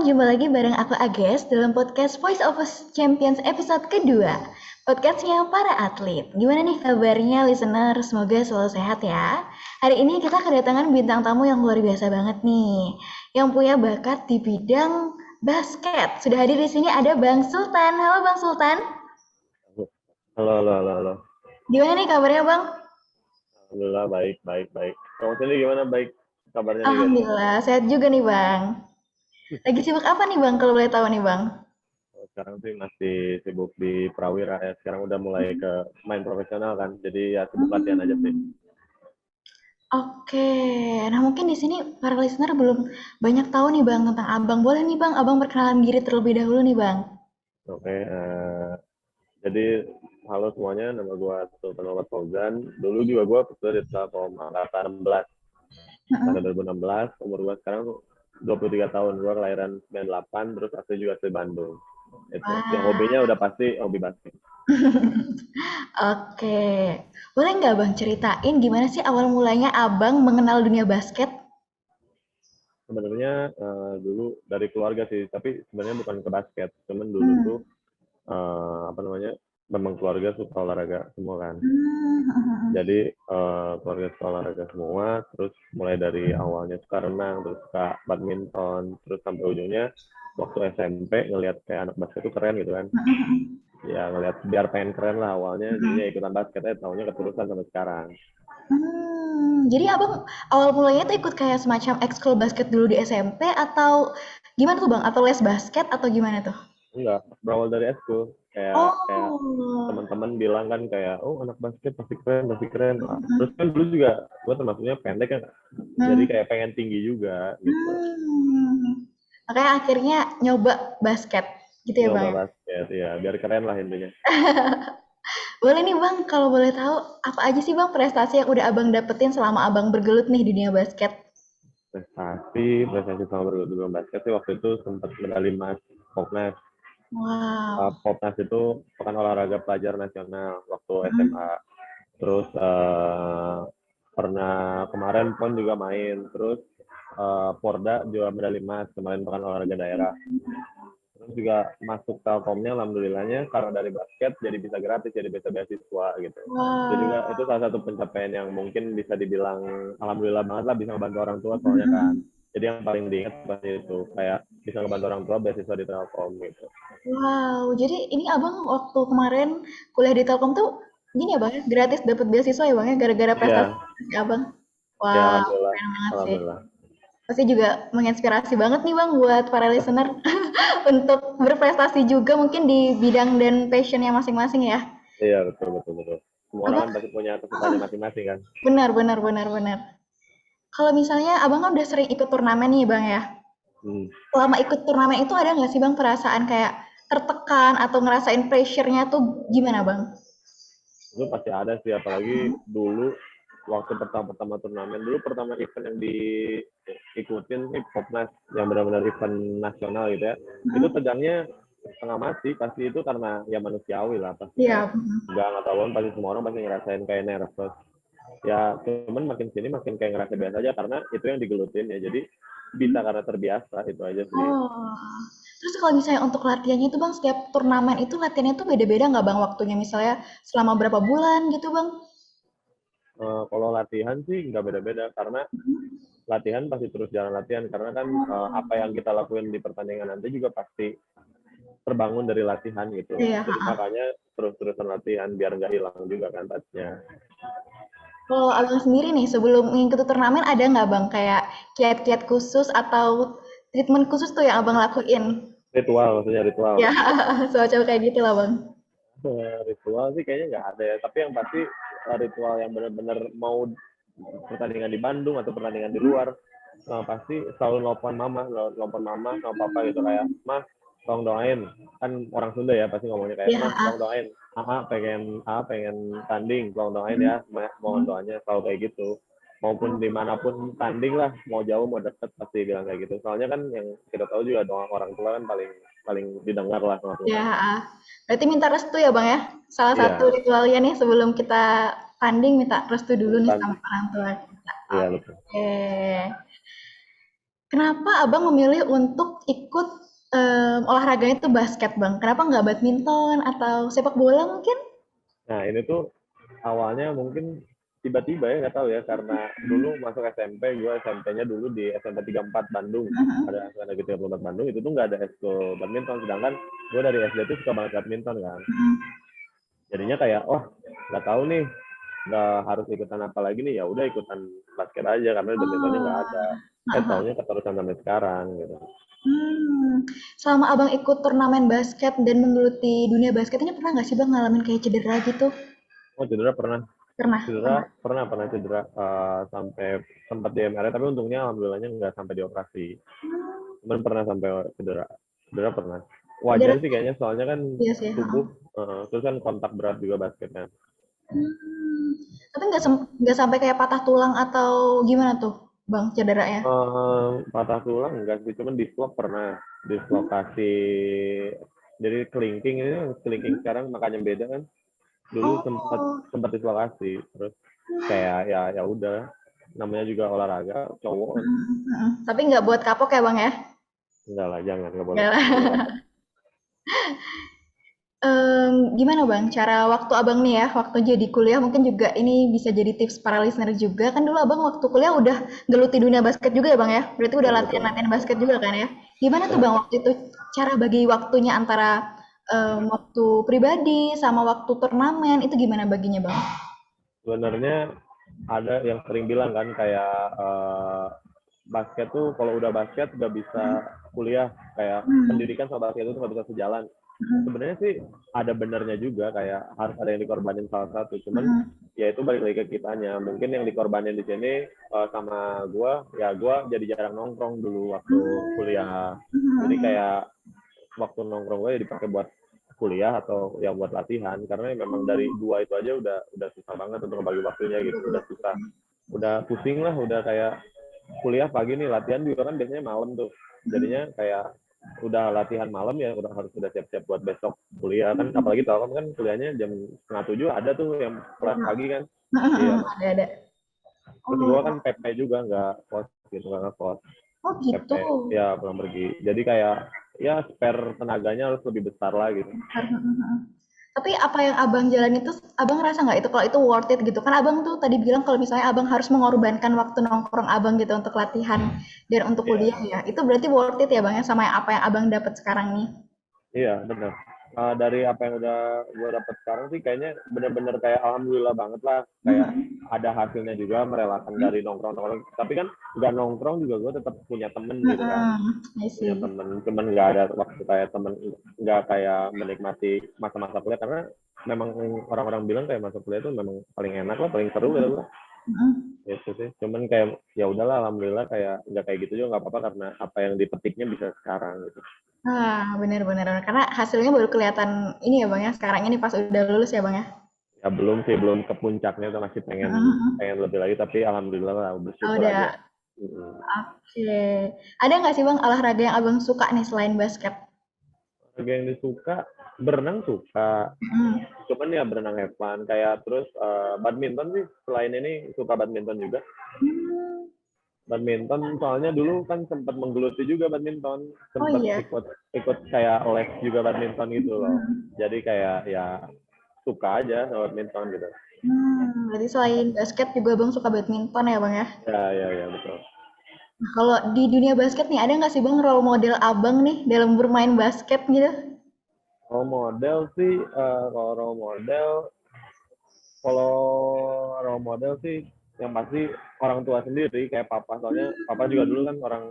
jumpa lagi bareng aku Ages dalam podcast Voice of Champions episode kedua. Podcastnya para atlet. Gimana nih kabarnya listener? Semoga selalu sehat ya. Hari ini kita kedatangan bintang tamu yang luar biasa banget nih. Yang punya bakat di bidang basket. Sudah hadir di sini ada Bang Sultan. Halo Bang Sultan. Halo, halo, halo, halo. Gimana nih kabarnya Bang? Alhamdulillah baik, baik, baik. Kamu sendiri gimana? Baik kabarnya nih, guys? Alhamdulillah sehat juga nih Bang. Lagi sibuk apa nih Bang kalau boleh tahu nih Bang? Sekarang sih masih sibuk di Prawira ya. Sekarang udah mulai ke main profesional kan. Jadi ya sibuk latihan aja sih. Hmm. Oke, nah mungkin di sini para listener belum banyak tahu nih Bang tentang Abang. Boleh nih Bang, Abang perkenalan diri terlebih dahulu nih Bang. Oke, jadi halo semuanya. Nama gue Sultan Muhammad Fauzan. Dulu juga gue peserta di Telkom angkatan 16. Pada 2016, umur gue sekarang 23 tahun. Gue kelahiran 98, terus asli juga asli Bandung. Itu. Yang Wah, hobinya udah pasti hobi basket. oke. Boleh nggak Bang ceritain gimana sih awal mulanya Abang mengenal dunia basket? Sebenarnya dulu dari keluarga sih, tapi sebenarnya bukan ke basket. Cuman dulu tuh Hmm. apa namanya, memang keluarga suka olahraga semua kan. Hmm. Jadi keluarga suka olahraga semua, terus mulai dari awalnya suka renang, terus suka badminton, terus sampai ujungnya waktu SMP ngelihat kayak anak basket tuh keren gitu kan. Ya ngelihat biar pengen keren lah awalnya, jadinya ikutan basket aja, taunya keterusan sampai sekarang. Jadi Abang awal mulanya tuh ikut kayak semacam ekskul basket dulu di SMP atau gimana tuh Bang? Atau les basket atau gimana tuh? Enggak, berawal dari eskul. Kayak kayak Oh. teman-teman bilang kan kayak, oh anak basket pasti keren, pasti keren. Nah, terus kan dulu juga gue termasuknya pendek kan, jadi Hmm. kayak pengen tinggi juga gitu. Makanya akhirnya nyoba basket gitu ya Bang Nyoba ya? basket ya, biar keren lah intinya. Boleh nih Bang, kalau boleh tahu apa aja sih Bang prestasi yang udah Abang dapetin selama Abang bergelut nih di dunia basket? Prestasi sama bergabung basket sih waktu itu sempat medali emas Popnas. Wow. Popnas itu pekan olahraga pelajar nasional waktu Hmm. SMA. Terus pernah kemarin pon juga main. Terus Porda juga medali emas kemarin pekan olahraga daerah. Terus juga masuk Telkomnya alhamdulillahnya karena dari basket jadi bisa gratis, jadi bisa beasiswa gitu. Itu Wow. salah satu pencapaian yang mungkin bisa dibilang alhamdulillah banget lah, bisa ngebantu orang tua soalnya kan. Jadi yang paling diingat pasti itu kayak bisa ngebantu orang tua beasiswa di Telkom gitu. Wow. Jadi ini Abang waktu kemarin kuliah di Telkom tuh gini ya Bang ya, gratis dapat beasiswa ya Bang ya gara-gara prestasi Iya, Abang. ya Wow, alhamdulillah, keren banget sih. alhamdulillah. Pasti juga menginspirasi banget nih Bang buat para listener untuk berprestasi juga mungkin di bidang dan passionnya masing-masing ya. Iya betul betul betul. Semua orang Abang, kan pasti punya kesukaannya masing-masing kan. benar benar benar benar. Kalau misalnya Abang kan udah sering ikut turnamen nih Bang ya. Hmm. Selama ikut turnamen itu ada nggak sih Bang perasaan kayak tertekan atau ngerasain pressure-nya tuh gimana Bang? Itu pasti ada sih, apalagi dulu waktu pertama-pertama turnamen, dulu pertama event yang diikutin nih Popnas, yang benar-benar event nasional gitu ya, itu tegangnya setengah mati pasti, itu karena ya manusiawi lah, pasti kayak Iya. nggak tahuan, pasti semua orang pasti ngerasain kayak nervous ya. Cuman makin sini makin kayak ngerasa biasa aja karena itu yang digelutin ya, jadi bisa karena terbiasa, itu aja sih. Oh. Terus kalau misalnya untuk latihannya itu Bang, setiap turnamen itu latihannya tuh beda-beda nggak Bang waktunya? Misalnya selama berapa bulan gitu Bang? Kalau latihan sih nggak beda-beda karena latihan pasti terus jalan latihan, karena kan apa yang kita lakuin di pertandingan nanti juga pasti terbangun dari latihan gitu. Iya. Jadi makanya terus-terusan latihan biar nggak hilang juga kan touch-nya. Kalau Abang sendiri nih, sebelum mengikuti turnamen ada nggak Bang kayak kiat-kiat khusus atau treatment khusus tuh yang Abang lakuin? Ritual, maksudnya ritual. Ya, semacam kayak gitu lah Bang. Ritual sih kayaknya nggak ada ya. Tapi yang pasti ritual yang benar-benar mau pertandingan di Bandung atau pertandingan di luar, pasti selalu nelpon mama sama papa gitu, kayak mah tolong doain, kan orang Sunda ya pasti ngomongnya kayak Ya, mah tolong doain, pengen tanding, tolong doain ya, mohon doanya, selalu kayak gitu. Maupun dimanapun tanding lah, mau jauh mau deket pasti bilang kayak gitu, soalnya kan yang kita tahu juga doa orang tua kan paling paling didengar lah sama ya. Tuhan. Berarti minta restu ya Bang ya? Salah satu Iya, ritualnya nih sebelum kita tanding minta restu dulu nih sama tanding, orang tua kita. iya betul. Oke. Kenapa Abang memilih untuk ikut olahraganya itu basket, Bang? Kenapa nggak badminton atau sepak bola mungkin? Nah, ini tuh awalnya mungkin tiba-tiba ya, nggak tahu ya, karena dulu masuk SMP, gue SMP-nya dulu di SMP 34 Bandung. Ada SMP Negeri 34 Bandung, itu tuh nggak ada ekskul badminton. Sedangkan gue dari SD tuh suka banget badminton kan. Jadinya kayak, oh nggak tahu nih, nggak harus ikutan apa lagi nih, ya udah ikutan basket aja karena badmintonnya nggak ada. Taunya keterusan sampai sekarang gitu. Selama Abang ikut turnamen basket dan menggeluti dunia basket ini pernah nggak sih Bang ngalamin kayak cedera gitu? Oh cedera pernah, Pernah, pernah. pernah cedera, sampai sempat di MRI, tapi untungnya alhamdulillahnya nggak sampai dioperasi. Cuman pernah sampai cedera, cedera pernah. Cedera, Wajar sih kayaknya, soalnya kan iya sih. tubuh, terus kan kontak berat juga basketnya. Hmm, tapi nggak sampai kayak patah tulang atau gimana tuh, Bang, cederanya? Patah tulang enggak sih, cuman dislok pernah, dislokasi. Jadi kelingking ini, kelingking sekarang makanya beda kan. Dulu sempat Oh, sempat dislokasi, terus kayak ya ya udah, namanya juga olahraga cowok kan. tapi nggak buat kapok ya, Bang ya? Enggak lah, jangan, nggak boleh, Nggak nggak boleh lah. kapok. Gimana Bang, cara waktu Abang nih ya, waktu jadi kuliah mungkin juga ini bisa jadi tips para listener juga. Kan dulu Abang waktu kuliah udah geluti dunia basket juga ya Bang ya? Berarti udah Ya betul. latihan-latihan basket juga kan ya? Gimana tuh Ya, Bang waktu itu cara bagi waktunya antara waktu pribadi sama waktu turnamen, itu gimana baginya Bang? sebenarnya ada yang sering bilang kan kayak, basket tuh kalau udah basket nggak bisa kuliah, kayak pendidikan sama basket itu nggak bisa sejalan. Sebenarnya sih ada benernya juga, kayak harus ada yang dikorbanin salah satu. Cuman ya itu balik lagi ke kitanya. Mungkin yang dikorbanin di sini, sama gue jadi jarang nongkrong dulu waktu kuliah. Jadi kayak waktu nongkrong gue ya dipakai buat kuliah atau ya buat latihan, karena memang dari dua itu aja udah susah banget untuk ngebagi waktunya gitu, udah susah, udah pusing lah, udah kayak kuliah pagi nih, latihan juga kan biasanya malam tuh, jadinya kayak udah latihan malam ya udah harus udah siap-siap buat besok kuliah kan, apalagi Telkom kan kuliahnya jam setengah tujuh ada tuh yang kelas pagi kan. Iya, Ada. terus gue Oh, kan PP juga, nggak kos gitu, nggak ngekos, oh PP gitu. ya pulang pergi, jadi kayak ya spare tenaganya harus lebih besar lah gitu. Tapi apa yang Abang jalan itu, Abang ngerasa nggak itu kalau itu worth it gitu? Kan Abang tuh tadi bilang kalau misalnya Abang harus mengorbankan waktu nongkrong Abang gitu untuk latihan dan untuk kuliah Iya. ya. Itu berarti worth it ya Bang ya sama yang apa yang Abang dapat sekarang nih? Iya, benar. Dari apa yang udah gue dapet sekarang sih kayaknya bener-bener kayak alhamdulillah banget lah. Kayak ada hasilnya juga, merelakan dari nongkrong-nongkrong. Tapi kan nggak nongkrong juga gue tetap punya temen gitu kan. I Punya see. temen, cuman nggak ada waktu kayak temen, nggak kayak menikmati masa-masa kuliah. Karena memang orang-orang bilang kayak masa kuliah itu memang paling enak lah, paling seru gitu. Itu sih. Cuman kayak ya udahlah, alhamdulillah kayak nggak kayak gitu juga nggak apa-apa, karena apa yang dipetiknya bisa sekarang gitu. Ah, benar-benar. Karena hasilnya baru kelihatan ini ya Bang ya, sekarang ini pas udah lulus ya Bang ya? Ya belum sih, belum ke puncaknya tuh, masih pengen pengen lebih lagi, tapi alhamdulillah lah, Oh, bersyukur aja. udah. Oke. Ada nggak sih Bang olahraga yang Abang suka nih selain basket? Olahraga yang disuka, berenang suka, cuman ya berenang have fun, kayak terus, badminton sih, selain ini suka badminton juga. Badminton soalnya dulu kan sempat menggeluti juga badminton, Oh sempat iya. ikut ikut kayak les juga badminton gitu loh, jadi kayak ya suka aja sama badminton gitu. Berarti selain basket juga Bang suka badminton ya Bang ya? Ya ya ya betul. Nah, kalau di dunia basket nih ada nggak sih Bang role model Abang nih dalam bermain basket gitu? Role model sih, kalau role model, kalau role model sih yang pasti orang tua sendiri, kayak papa, soalnya papa juga dulu kan orang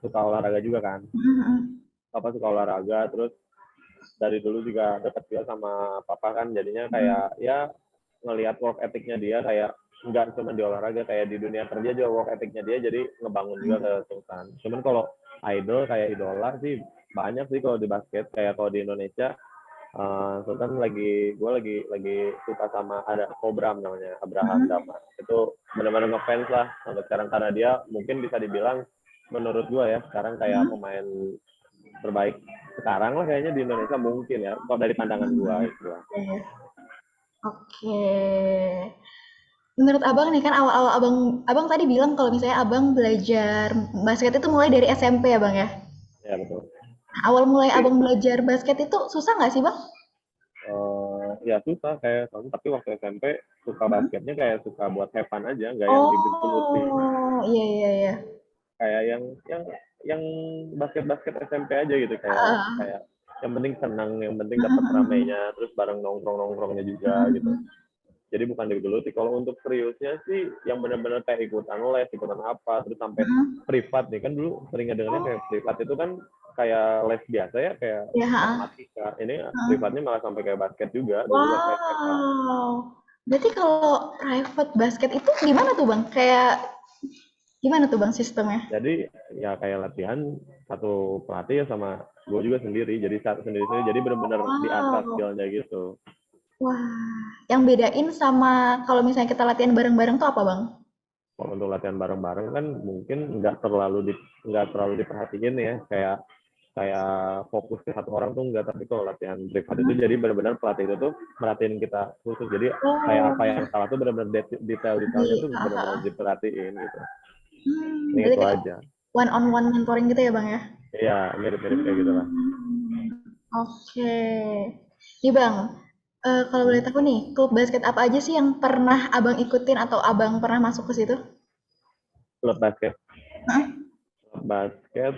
suka olahraga juga kan. Papa suka olahraga, terus dari dulu juga dekat juga sama papa kan, jadinya kayak ya ngelihat work ethicnya dia, kayak nggak cuma di olahraga, kayak di dunia kerja juga work ethicnya dia, jadi ngebangun juga ke Sultan. Cuman kalau idol kayak idola sih banyak sih kalau di basket, kayak kalau di Indonesia, Sultan gue lagi suka sama, ada Kobram namanya, Abraham Damar. Itu benar-benar ngefans lah sampai sekarang, karena dia mungkin bisa dibilang menurut gue ya sekarang kayak pemain terbaik sekarang lah kayaknya di Indonesia, mungkin ya kalau dari pandangan gue itu lah. Iya. Oke. menurut abang nih kan awal-awal abang tadi bilang kalau misalnya abang belajar basket itu mulai dari SMP ya bang ya. Ya betul. Nah, awal mulai Tapi abang belajar basket itu susah nggak sih bang? ya susah kayak kamu, tapi waktu SMP suka Hmm? basketnya kayak suka buat have fun aja, nggak yang digeluti. Oh iya iya iya. Kayak yang basket-basket SMP aja gitu, kayak Ah, kayak yang penting senang, yang penting dapat mhm, ramainya, terus bareng nongkrong-nongkrongnya juga mhm, gitu. mhm. Jadi bukan digeluti. Kalau untuk seriusnya sih yang benar-benar kayak ikutan les, ikutan apa, terus sampai Mhm. privat nih kan dulu sering ngedengarnya kayak Oh, privat itu kan kayak les biasa ya, kayak ya, heeh, matematika. Ini heeh. privatnya malah sampai kayak basket juga dulu les SMA. Wow. Berarti kalau private basket itu gimana tuh Bang? Kayak gimana tuh Bang sistemnya? Jadi ya kayak latihan satu pelatih ya sama gue juga sendiri. Jadi sendiri-sendiri. Jadi benar-benar di atas Wow. skillnya gitu. Wah. Yang bedain sama kalau misalnya kita latihan bareng-bareng tuh apa Bang? Kalau untuk latihan bareng-bareng kan mungkin nggak terlalu diperhatiin ya, kayak kayak fokus ke satu orang tuh enggak, tapi kalau latihan privat itu Mhm. jadi benar-benar pelatih itu tuh merhatiin kita khusus, jadi kayak apa yang Oh, salah tuh benar-benar di detail-detailnya tuh heeh, benar-benar heeh. diperhatiin gitu. Ini Berarti itu kayak aja. one on one mentoring gitu ya Bang ya? Iya, mirip-mirip kayak gitulah. Hmm. Oke. Nih Bang, kalau boleh Hmm. tahu nih, klub basket apa aja sih yang pernah Abang ikutin atau Abang pernah masuk ke situ? Klub basket. Heeh. Klub basket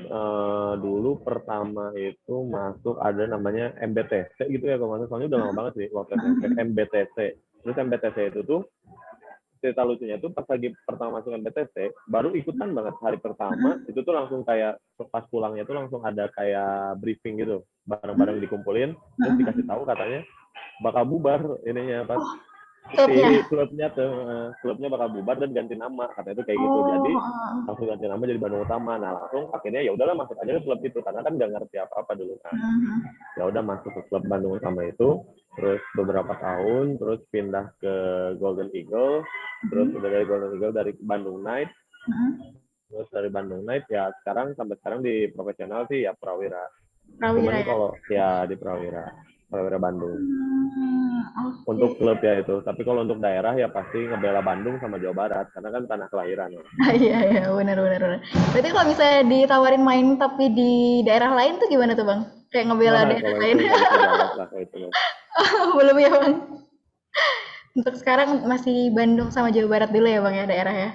dulu pertama itu masuk ada namanya MBTC gitu ya kalau nggak salah. Soalnya udah lama banget sih waktu SMP. Mhm. MBTC. Terus MBTC itu tuh cerita lucunya tuh pas lagi pertama masuk MBTC baru ikutan banget hari pertama Mhm. itu tuh langsung kayak pas pulangnya tuh langsung ada kayak briefing gitu, bareng-bareng Mhm. dikumpulin, terus dikasih Mhm. tahu katanya bakal bubar ininya apa, Oh, si klubnya? klubnya bakal bubar dan ganti nama katanya itu kayak gitu. Oh, Jadi heeh. langsung ganti nama jadi Bandung Utama. Nah langsung akhirnya ya udahlah masuk aja ke klub itu karena kan nggak ngerti apa-apa dulu kan. Mhm. Ya udah masuk ke klub Bandung Utama itu, terus beberapa tahun terus pindah ke Golden Eagle, terus Mhm. udah dari Golden Eagle dari Bandung Knight, Mhm. terus dari Bandung Knight ya sekarang sampai sekarang di profesional sih ya Prawira. Prawira Cuman ya? kalau ya di Prawira Bandung Oke. untuk klub ya itu. Tapi kalau untuk daerah ya pasti ngebela Bandung sama Jawa Barat karena kan tanah kelahiran ya. Ah, iya iya, benar benar benar. Berarti kalau misalnya ditawarin main tapi di daerah lain tuh gimana tuh, Bang? Kayak ngebela Wah daerah kalau itu lain? nggak bisa banget lah kalau itu. Belum ya, Bang? Untuk sekarang masih Bandung sama Jawa Barat dulu ya, Bang ya daerahnya?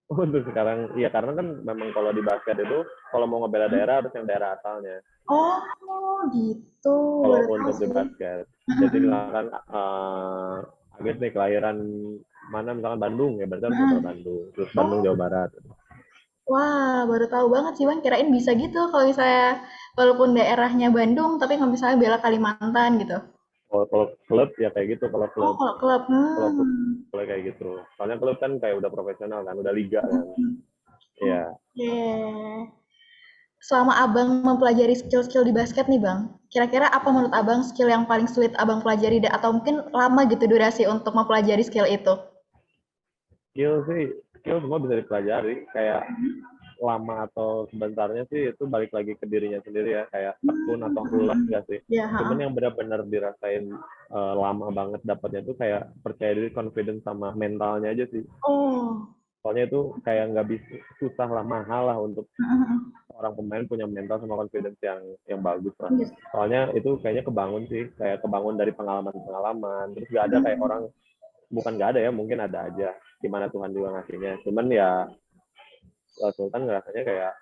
Untuk sekarang iya karena kan memang kalau di basket itu kalau mau ngebela daerah harus yang daerah asalnya. Oh, gitu. Kalau Baru tahu untuk di sih. basket. Jadi misalkan Agit nih kelahiran mana misalkan Bandung ya berarti harus ngebela Bandung. Terus Bandung Oh, Jawa Barat. wah, baru tahu banget sih Bang. Kirain bisa gitu kalau misalnya walaupun daerahnya Bandung, tapi nggak misalnya bela Kalimantan gitu. Kalau klub ya kayak gitu. Kalau Oh, klub kalau klub. kalau klub boleh kayak gitu. Soalnya klub kan kayak udah profesional kan, udah liga kan. Iya. Oke. Selama Abang mempelajari skill-skill di basket nih Bang, kira-kira apa menurut Abang skill yang paling sulit Abang pelajari atau mungkin lama gitu durasi untuk mempelajari skill itu? Skill semua bisa dipelajari. Kayak lama atau sebentarnya sih itu balik lagi ke dirinya sendiri ya, kayak tekun atau ulet nggak sih. Ya, Cuman ha. yang benar-benar dirasain lama banget dapatnya tuh kayak percaya diri, confidence sama mentalnya aja sih. Oh. Soalnya itu kayak nggak bisa, susah lah, mahal lah untuk orang pemain punya mental sama confidence yang bagus lah. Soalnya itu kayaknya kebangun sih, kayak kebangun dari pengalaman-pengalaman. Terus nggak ada kayak orang, bukan nggak ada ya, mungkin ada aja. Gimana Tuhan juga ngasihnya. Cuman ya Sultan ngerasanya kayak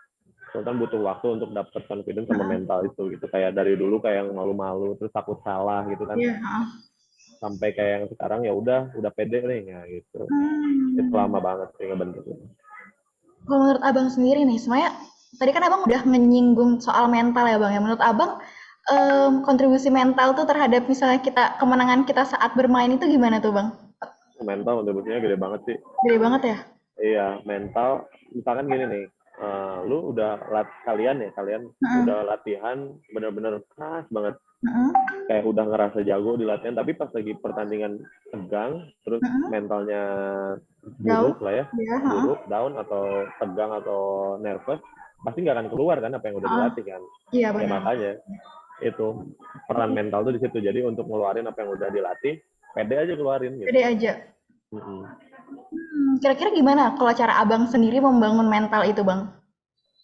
Sultan butuh waktu untuk dapet confidence sama mental itu gitu. Kayak dari dulu kayak yang malu-malu terus takut salah gitu kan. Iya, ha. Sampai kayak yang sekarang ya udah pede nih ya gitu. Itu lama Hmm. banget sih ngebentuk. Kalau menurut Abang sendiri nih, sebenarnya tadi kan Abang udah menyinggung soal mental ya Bang ya. Menurut Abang kontribusi mental tuh terhadap misalnya kita kemenangan kita saat bermain itu gimana tuh Bang? Mental kontribusinya gede banget sih. Gede banget ya? Iya, mental. Misalkan gini nih, lu udah kalian udah Heeh. latihan bener-bener keras banget. Heeh. Kayak udah ngerasa jago di latihan, tapi pas lagi pertandingan tegang, terus Heeh. mentalnya Jauh? buruk lah ya, Iya, heeh. buruk, down atau tegang atau nervous, pasti nggak akan keluar kan apa yang udah Heeh. dilatih kan. Iya Ya benar. makanya itu peran mental tuh di situ. Jadi untuk ngeluarin apa yang udah dilatih, pede aja keluarin gitu. Pede aja. Mm-mm. Kira-kira gimana kalau cara abang sendiri membangun mental itu bang?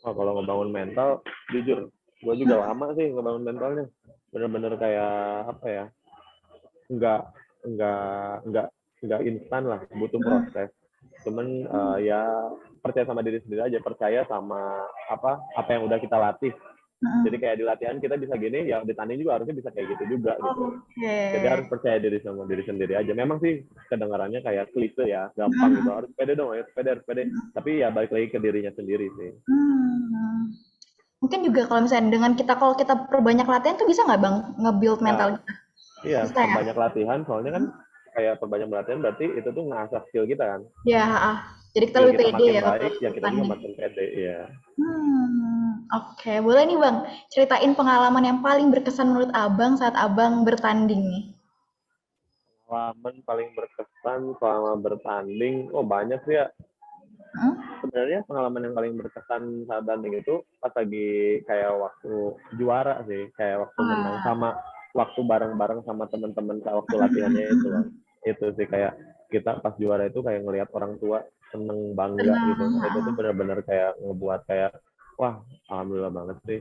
Oh, kalau ngebangun mental, jujur, gue juga lama sih ngebangun mentalnya. Bener-bener kayak apa ya? Nggak nggak nggak nggak instan lah, butuh proses. Cuman ya percaya sama diri sendiri aja, percaya sama apa yang udah kita latih. Jadi kayak di latihan kita bisa gini, ya di tanding juga harusnya bisa kayak gitu juga gitu. Oke. Jadi harus percaya diri sama diri sendiri aja. Memang sih kedengarannya kayak klise ya, gampang gitu. Harus pede dong, harus pede. Tapi ya balik lagi ke dirinya sendiri sih. Hmm. Mungkin juga kalau misalnya dengan kita kalau kita perbanyak latihan tuh bisa nggak bang nge-build mental Nah, kita? iya, Bisa ya? perbanyak latihan, soalnya kan kayak perbanyak latihan berarti itu tuh ngasah skill kita kan. Ya, jadi kita Skill lebih kita pede makin ya waktu baik, ya kita juga bertanding. makin pede, ya. Oke, boleh nih bang, ceritain pengalaman yang paling berkesan menurut abang saat abang bertanding nih. Pengalaman paling berkesan selama bertanding, oh banyak sih ya. Hmm? Sebenarnya pengalaman yang paling berkesan saat tanding itu pas lagi kayak waktu juara sih, kayak waktu menang Wah. sama waktu bareng-bareng sama teman-teman saat waktu latihannya itu loh. Itu sih kayak kita pas juara itu kayak ngelihat orang tua seneng bangga gitu. Itu tuh Tenang. benar-benar kayak ngebuat kayak wah alhamdulillah banget sih.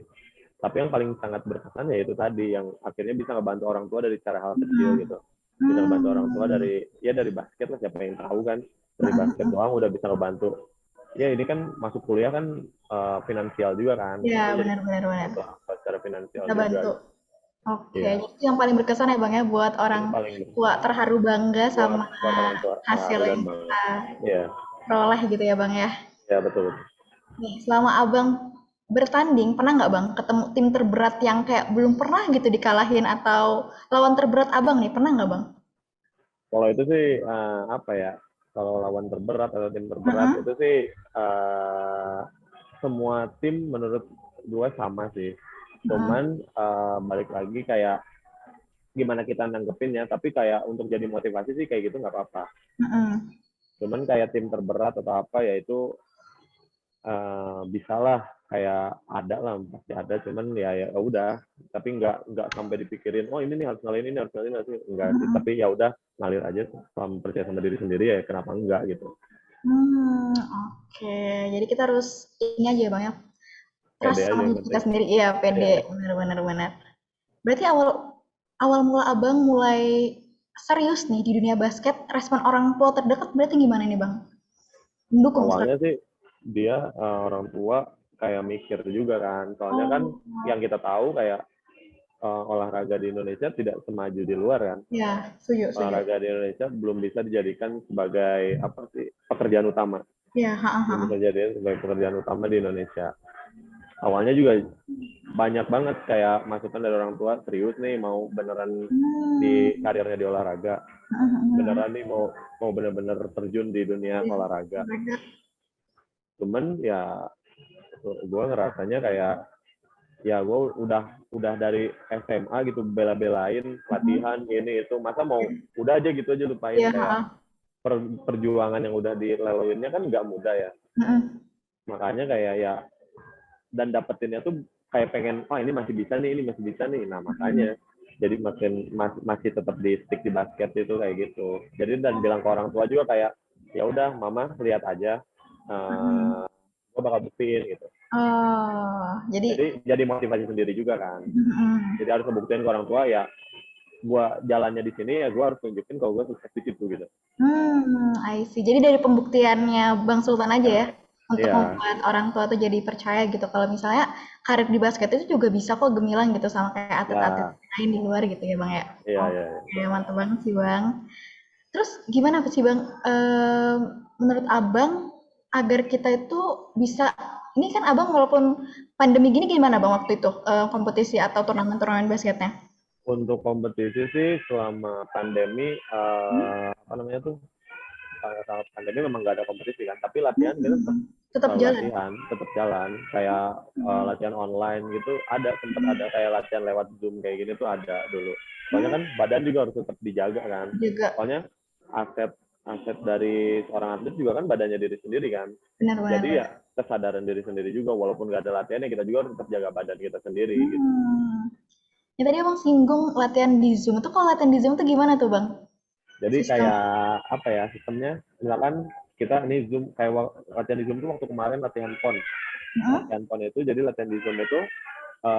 Tapi yang paling sangat berkesan ya itu tadi yang akhirnya bisa ngebantu orang tua dari cara hal kecil gitu. Bisa ngebantu orang tua Hmm. dari basket lah, siapa yang tahu kan, dari basket doang udah bisa ngebantu. Ya ini kan masuk kuliah kan finansial juga kan, Ya, kita jadi benar-benar benar. bantu secara finansial Kita juga bantu. gitu. Oke, Iya, jadi itu yang paling berkesan ya Bang ya buat itu orang paling tua terharu bangga buat sama buat orang tua hasil terharu dan yang bangga. kita Iya, peroleh gitu ya Bang ya. ya betul. Nih, selama Abang bertanding, pernah nggak Bang ketemu tim terberat yang kayak belum pernah gitu dikalahin atau lawan terberat Abang nih, pernah nggak Bang? Kalau itu sih apa ya? Kalau lawan terberat atau tim terberat Heeh. itu sih semua tim menurut gue sama sih. Heeh. Cuman balik lagi kayak gimana kita nanggepinnya. Tapi kayak untuk jadi motivasi sih kayak gitu nggak apa-apa. Heeh. Cuman kayak tim terberat atau apa ya itu bisa lah kayak ada lah pasti ada cuman ya udah tapi nggak sampai dipikirin oh ini nih harus ngalahin ini harus ngalahin enggak sih tapi ya udah ngalir aja selama percaya sama diri sendiri ya kenapa enggak gitu Oke. Jadi kita harus ini aja ya Bang ya, pede trust aja sama yang diri kita penting sendiri. Iya, ya pede. Benar benar benar. Berarti awal awal mula Abang mulai serius nih di dunia basket, respon orang tua terdekat berarti gimana nih Bang? Mendukung awalnya 100. sih dia orang tua kayak mikir juga kan soalnya kan Oh, yang kita tahu kayak olahraga di Indonesia tidak semaju di luar kan ya, setuju, setuju. olahraga di Indonesia belum bisa dijadikan sebagai apa sih pekerjaan utama Ya, ha, belum ha. bisa jadi sebagai pekerjaan utama di Indonesia. Awalnya juga banyak banget kayak masukan dari orang tua serius nih mau beneran Hmm, di karirnya di olahraga, ha, ha, ha. beneran nih mau mau bener-bener terjun di dunia Iya, olahraga. olahraga. Cuman ya gue ngerasanya kayak ya gue udah dari SMA gitu bela-belain latihan ini itu masa mau udah aja gitu aja lupain Iya, kayak ha. perjuangan yang udah dilaluinnya kan nggak mudah ya Mm-mm. makanya kayak ya dan dapetinnya tuh kayak pengen oh ini masih bisa nih ini masih bisa nih nah makanya jadi masih tetap di stick di basket itu kayak gitu jadi dan bilang ke orang tua juga kayak ya udah mama lihat aja gue bakal buktiin gitu Oh, jadi jadi motivasi sendiri juga kan mm-mm. jadi harus ngebuktiin ke orang tua ya gue jalannya di sini ya gue harus tunjukin kalau gue sukses di situ gitu I see. Jadi dari pembuktiannya Bang Sultan aja ya, ya untuk iya membuat orang tua tuh jadi percaya gitu. Kalau misalnya karir di basket itu juga bisa kok gemilang gitu sama kayak atlet-atlet ya lain di luar gitu ya Bang ya. iya iya Oke, mantap banget sih Bang. Terus gimana sih Bang, menurut Abang agar kita itu bisa, ini kan Abang walaupun pandemi gini gimana Bang waktu itu kompetisi atau turnamen-turnamen basketnya? untuk kompetisi sih selama pandemi Hmm? apa namanya tuh saat pandemi memang nggak ada kompetisi kan tapi latihan kita tetap Tetap selalu jalan? latihan tetap jalan kayak latihan online gitu ada sempat ada kayak latihan lewat Zoom kayak gini tuh ada dulu soalnya Hmm, kan badan juga harus tetap dijaga kan juga soalnya aset aset dari seorang atlet juga kan badannya diri sendiri kan benar-benar jadi ya benar. kesadaran diri sendiri juga walaupun nggak ada latihannya kita juga harus tetap jaga badan kita sendiri gitu Hmm. Ya tadi Abang singgung latihan di Zoom. Itu kalau latihan di Zoom tuh gimana tuh Bang? Jadi Sistem. kayak apa ya sistemnya? Misalkan kita ini Zoom kayak latihan di Zoom tuh waktu kemarin latihan pon. Hmm? Latihan pon itu jadi latihan di Zoom itu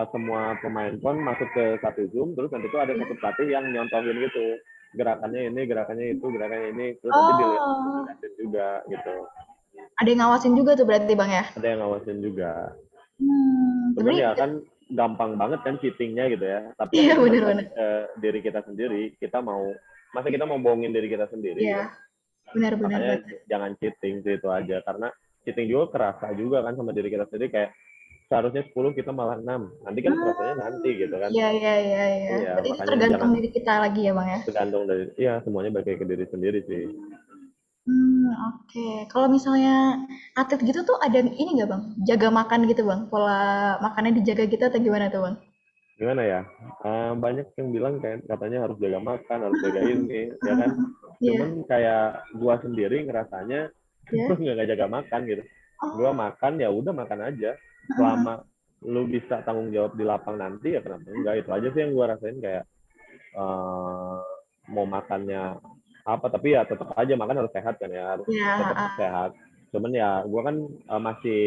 semua pemain pon masuk ke satu Zoom, terus nanti itu ada satu pelatih yang nyontohin gitu gerakannya ini, gerakannya itu, gerakannya ini, terus nanti Oh, dilihatin juga gitu. ada yang ngawasin juga tuh berarti Bang ya? Ada yang ngawasin juga. Cuman Berarti ya kan gampang banget kan cheatingnya gitu ya. Tapi kan iya itu balik lagi benar-benar. ke diri kita sendiri. Kita mau masa kita mau bohongin diri kita sendiri Iya, gitu. benar-benar Makanya banget. jangan cheating sih itu aja karena cheating juga kerasa juga kan sama diri kita sendiri kayak seharusnya 10 kita malah 6. Nanti kan kerasanya nanti gitu kan. Iya, iya, iya, iya. Iya, Berarti itu makanya tergantung jangan diri kita lagi ya Bang ya? tergantung dari iya semuanya balik ke diri sendiri sih. Oke. Kalau misalnya atlet gitu tuh ada ini nggak Bang? Jaga makan gitu Bang? Pola makannya dijaga gitu atau gimana tuh Bang? Gimana ya? Banyak yang bilang kayak katanya harus jaga makan, harus jaga ini, ya kan? Iya, Cuman kayak gua sendiri ngerasanya iya. gua nggak jaga makan gitu. Gua Oh, makan ya udah makan aja. Selama lu bisa tanggung jawab di lapang nanti ya kenapa enggak? Itu aja sih yang gua rasain kayak eh, mau makannya apa tapi ya tetap aja makan harus sehat kan ya harus iya, tetap heeh. sehat. Cuman ya gua kan masih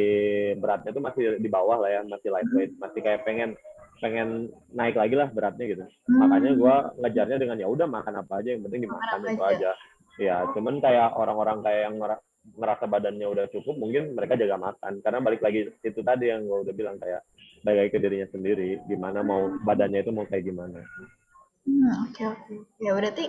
beratnya tuh masih di bawah lah ya, masih lightweight, masih kayak pengen pengen naik lagi lah beratnya gitu. Makanya gue Hmm, ngejarnya dengan ya udah makan apa aja yang penting makan dimakan apa itu aja? aja. Ya cuman kayak orang-orang kayak yang ngerasa badannya udah cukup mungkin mereka jaga makan karena balik lagi itu tadi yang gue udah bilang kayak balik lagi ke dirinya sendiri gimana mau badannya itu mau kayak gimana. Oke, oke. Ya berarti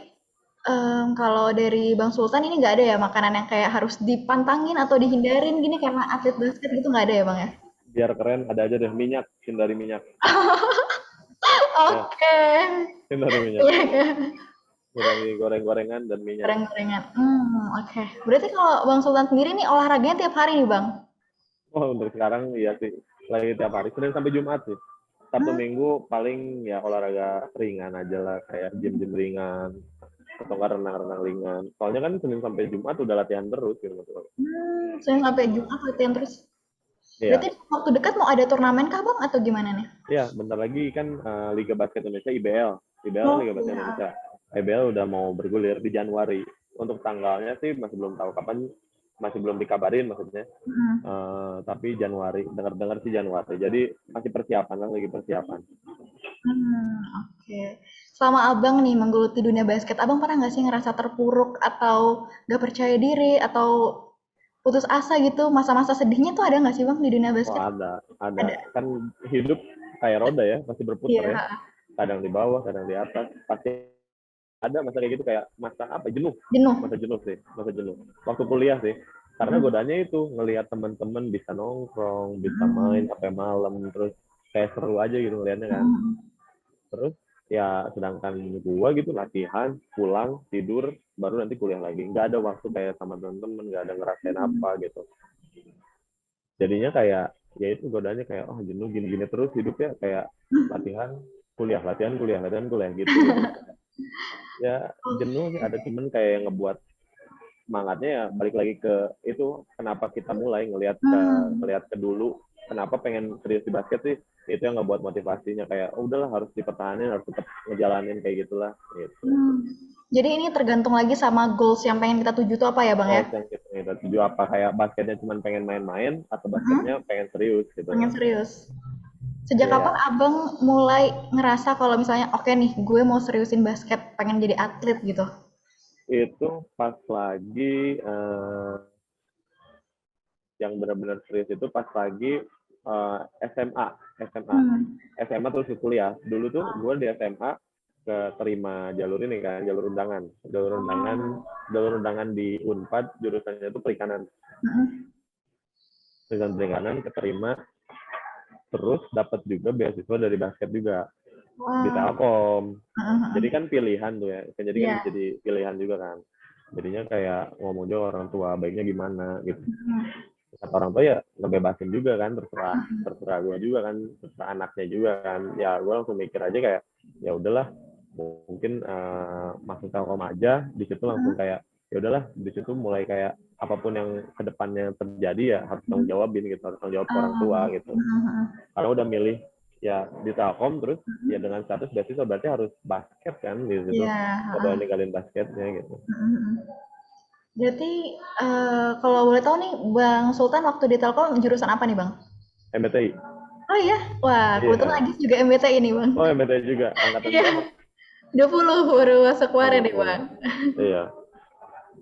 kalau dari Bang Sultan ini nggak ada ya makanan yang kayak harus dipantangin atau dihindarin gini karena atlet basket gitu nggak ada ya Bang ya? Biar keren ada aja deh minyak, hindari minyak. Ya, Oke. hindari minyak. Iya kan? Kurangi goreng-gorengan dan minyak. Goreng-gorengan. Oke. Berarti kalau Bang Sultan sendiri nih olahraganya tiap hari nih Bang? Oh untuk sekarang iya sih lagi tiap hari Senin sampai Jumat sih. Sabtu Hmm, Minggu paling ya olahraga ringan aja lah kayak gym-gym ringan atau enggak renang-renang ringan. Soalnya kan Senin sampai Jumat udah latihan terus gitu. Senin sampai Jumat latihan terus. Berarti Iya, waktu dekat mau ada turnamen kah Bang atau gimana nih? iya bentar lagi kan Liga Basket Indonesia IBL. IBL kan Oh Liga Basket iya. Indonesia. IBL udah mau bergulir di Januari. Untuk tanggalnya sih masih belum tahu kapan, masih belum dikabarin maksudnya. Hmm. Tapi Januari, dengar-dengar sih Januari. Jadi masih persiapan lah, lagi persiapan. Oke. Selama Abang nih menggeluti dunia basket, Abang pernah nggak sih ngerasa terpuruk atau nggak percaya diri atau putus asa gitu? Masa-masa sedihnya tuh ada nggak sih Bang di dunia Oh basket? ada. Ada. Kan hidup kayak roda ya, pasti berputar ya. Iya. Kadang di bawah, kadang di atas. Pasti ada masa kayak gitu kayak masa apa? Jenuh. Jenuh. Masa jenuh sih, masa jenuh. Waktu kuliah sih. Karena Hmm. godanya itu ngelihat teman-teman bisa nongkrong, bisa main Hmm. sampai malam, terus kayak seru aja gitu ngelihatnya kan. Hmm. Terus ya sedangkan gua gitu latihan, pulang, tidur, baru nanti kuliah lagi. Nggak ada waktu kayak sama teman-teman, nggak ada ngerasain apa gitu. Jadinya kayak ya itu godanya kayak oh jenuh gini-gini terus hidupnya kayak latihan latihan kuliah latihan kuliah gitu jadi ya jenuh sih ada temen kayak yang ngebuat semangatnya ya balik lagi ke itu kenapa kita mulai Hmm. ngelihat ke dulu kenapa pengen serius di basket sih itu yang ngebuat motivasinya kayak oh, udahlah harus dipertahankan harus tetap ngejalanin kayak gitulah gitu. Hmm. Jadi ini tergantung lagi sama goals yang pengen kita tuju tuh apa ya Bang ya? Oh yang kita tuju apa kayak basketnya cuma pengen main-main atau basketnya Hmm. pengen serius gitu. Pengen serius. Sejak kapan Iya. Abang mulai ngerasa kalau misalnya oke nih, gue mau seriusin basket, pengen jadi atlet gitu? Itu pas lagi yang benar-benar serius itu pas lagi SMA SMA Hmm. SMA terus ke kuliah dulu tuh gue di SMA keterima jalur ini kan jalur undangan di Unpad jurusannya itu Mhm. perikanan keterima terus dapat juga beasiswa dari basket juga di Wah, Telkom heeh, jadi heeh. kan pilihan tuh ya jadi kan Iya. jadi pilihan juga kan jadinya kayak ngomong juga orang tua baiknya gimana gitu Mhm. kata orang tua ya ngebebasin juga kan terserah terserah gue juga kan terserah anaknya juga kan ya gue langsung mikir aja kayak ya udahlah mungkin masuk Telkom aja di situ langsung kayak ya udahlah di situ mulai kayak apapun yang kedepannya terjadi ya harus tanggung jawabin gitu harus tanggung jawab ke orang tua Ah, gitu heeh, heeh. karena udah milih ya di Telkom terus ya dengan status beasiswa berarti harus basket kan di situ. Iya, Nggak boleh ninggalin basketnya gitu. Berarti kalau boleh tahu nih Bang Sultan waktu di Telkom jurusan apa nih Bang? MBTI. Oh iya, wah kebetulan Iya. Agis juga MBTI nih Bang. Oh MBTI juga. Angkatan Iya, berapa? 20 baru masuk Oh kemarin nih 20. Bang. Iya.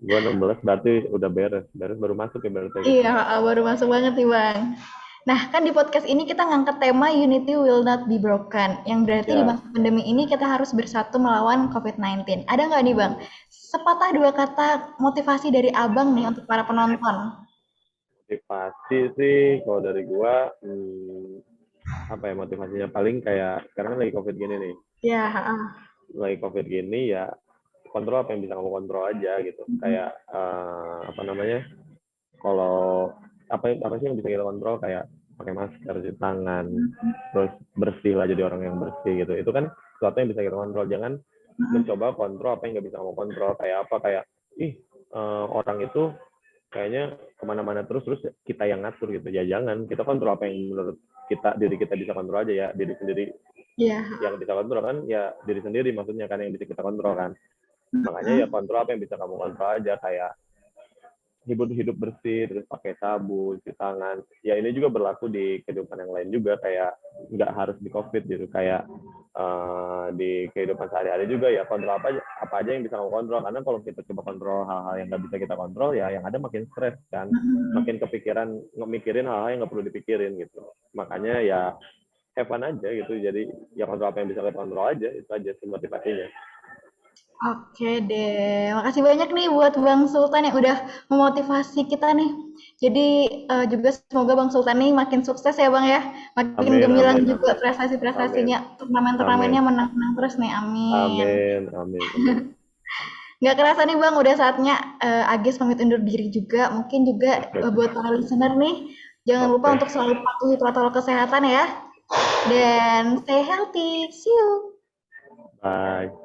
Gua 16 berarti udah beres. Beres baru masuk ya berarti gitu. Iya, baru masuk banget nih Bang. Nah, kan di podcast ini kita ngangkat tema Unity Will Not Be Broken, yang berarti di Ya, masa pandemi ini kita harus bersatu melawan COVID-19. Ada nggak nih Bang, sepatah dua kata motivasi dari Abang nih untuk para penonton? motivasi sih kalau dari gua apa ya motivasinya paling kayak sekarang kan lagi COVID gini nih. Ya, Lagi COVID gini ya kontrol apa yang bisa kamu kontrol aja gitu. Kayak apa namanya? Kalau apa sih yang bisa kita kontrol kayak pakai masker, cuci tangan, terus bersih lah jadi orang yang bersih gitu. Itu kan sesuatu yang bisa kita kontrol. Jangan mencoba kontrol apa yang nggak bisa kamu kontrol. Kayak apa? Kayak orang itu kayaknya kemana-mana terus kita yang ngatur gitu. Ya jangan. Kita kontrol apa yang menurut kita diri kita bisa kontrol aja ya. Diri sendiri iya. yang bisa kontrol kan ya diri sendiri maksudnya kan yang bisa kita kontrol kan. Makanya ya kontrol apa yang bisa kamu kontrol aja kayak hidup bersih, terus pakai sabun, cuci tangan. Ya ini juga berlaku di kehidupan yang lain juga, kayak nggak harus di COVID gitu, kayak di kehidupan sehari-hari juga ya kontrol apa aja yang bisa kamu kontrol. Karena kalau kita coba kontrol hal-hal yang nggak bisa kita kontrol, ya yang ada makin stres kan, makin kepikiran, mikirin hal-hal yang nggak perlu dipikirin gitu. Makanya ya have fun aja gitu, jadi ya kontrol apa yang bisa kita kontrol aja, itu aja sih motivasinya. Oke deh, makasih banyak nih buat Bang Sultan yang udah memotivasi kita nih. Jadi juga semoga Bang Sultan nih makin sukses ya Bang ya, makin Amin, gemilang amin, juga amin. Amin, prestasi-prestasinya, turnamen-turnamennya amin, menang-menang terus nih, amin. amin, amin, amin. Nggak kerasa nih Bang, udah saatnya Agis pamit undur diri juga. Mungkin juga Oke, buat para listener nih, jangan lupa oke. untuk selalu patuhi protokol kesehatan ya. Dan stay healthy. See you. Bye.